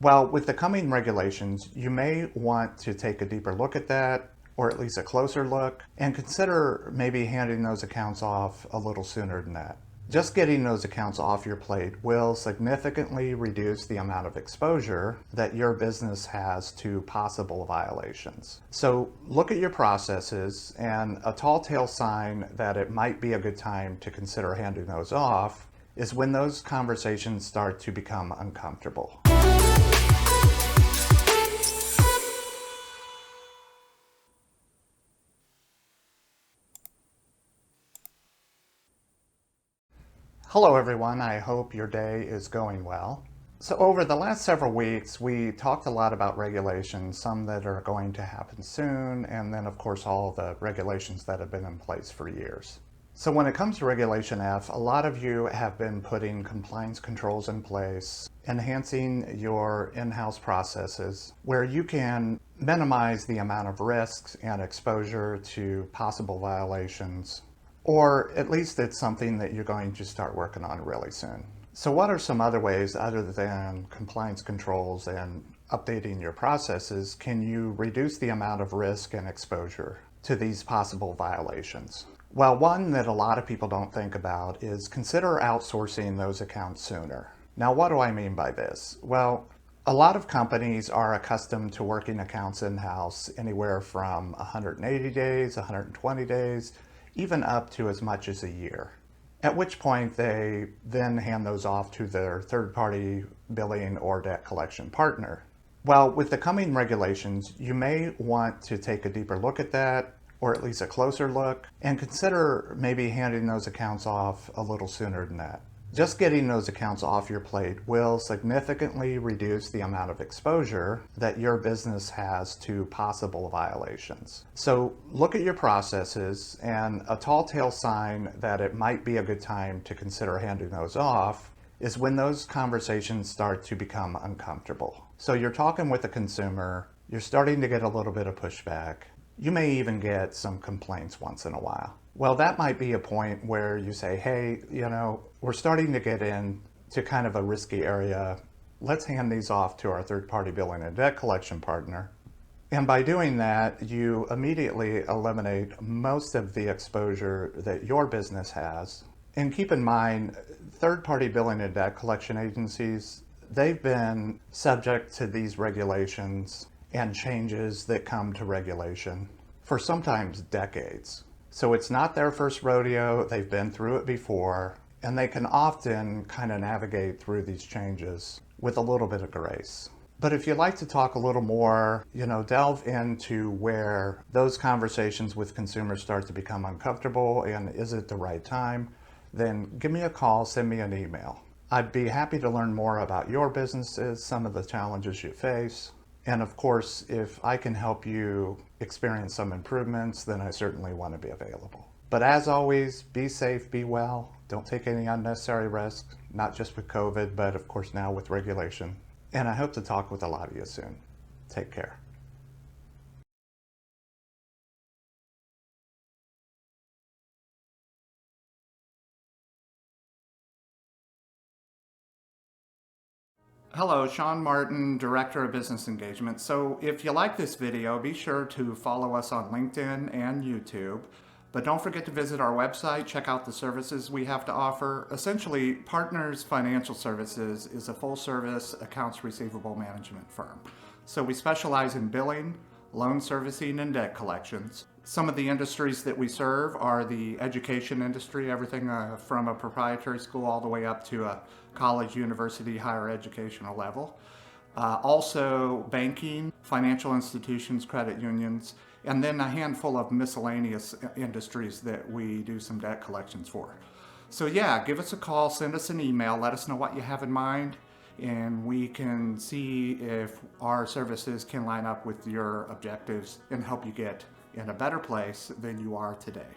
Well, with the coming regulations, you may want to take a deeper look at that, or at least a closer look, and consider maybe handing those accounts off a little sooner than that. Just getting those accounts off your plate will significantly reduce the amount of exposure that your business has to possible violations. So look at your processes, and a tall tale sign that it might be a good time to consider handing those off is when those conversations start to become uncomfortable. Hello everyone, I hope your day is going well. So over the last several weeks, we talked a lot about regulations, some that are going to happen soon, and then of course all the regulations that have been in place for years. So when it comes to Regulation F, a lot of you have been putting compliance controls in place, enhancing your in-house processes where you can minimize the amount of risks and exposure to possible violations, or at least it's something that you're going to start working on really soon. So what are some other ways other than compliance controls and updating your processes can you reduce the amount of risk and exposure to these possible violations? Well, one that a lot of people don't think about is consider outsourcing those accounts sooner. Now, what do I mean by this? Well, a lot of companies are accustomed to working accounts in-house anywhere from 180 days, 120 days, even up to as much as a year, at which point they then hand those off to their third-party billing or debt collection partner. Well, with the coming regulations, you may want to take a deeper look at that, or at least a closer look, and consider maybe handing those accounts off a little sooner than that. Just getting those accounts off your plate will significantly reduce the amount of exposure that your business has to possible violations. So look at your processes, and a tall tale sign that it might be a good time to consider handing those off is when those conversations start to become uncomfortable. So you're talking with a consumer, you're starting to get a little bit of pushback. You may even get some complaints once in a while. Well, that might be a point where you say, hey, we're starting to get into kind of a risky area. Let's hand these off to our third-party billing and debt collection partner. And by doing that, you immediately eliminate most of the exposure that your business has. And keep in mind, third-party billing and debt collection agencies, they've been subject to these regulations and changes that come to regulation for sometimes decades. So it's not their first rodeo, they've been through it before, and they can often kind of navigate through these changes with a little bit of grace. But if you'd like to talk a little more, delve into where those conversations with consumers start to become uncomfortable and is it the right time, then give me a call, send me an email. I'd be happy to learn more about your businesses, some of the challenges you face. And of course, if I can help you experience some improvements, then I certainly want to be available. But as always, be safe, be well. Don't take any unnecessary risks, not just with COVID, but of course now with regulation. And I hope to talk with a lot of you soon. Take care. Hello, Sean Martin, Director of Business Engagement. So if you like this video, be sure to follow us on LinkedIn and YouTube. But don't forget to visit our website, check out the services we have to offer. Essentially, Partners Financial Services is a full-service accounts receivable management firm. So we specialize in billing, loan servicing, and debt collections. Some of the industries that we serve are the education industry, everything from a proprietary school all the way up to a college, university, higher educational level. Also banking, financial institutions, credit unions, and then a handful of miscellaneous industries that we do some debt collections for. So yeah, give us a call, send us an email, let us know what you have in mind, and we can see if our services can line up with your objectives and help you get in a better place than you are today.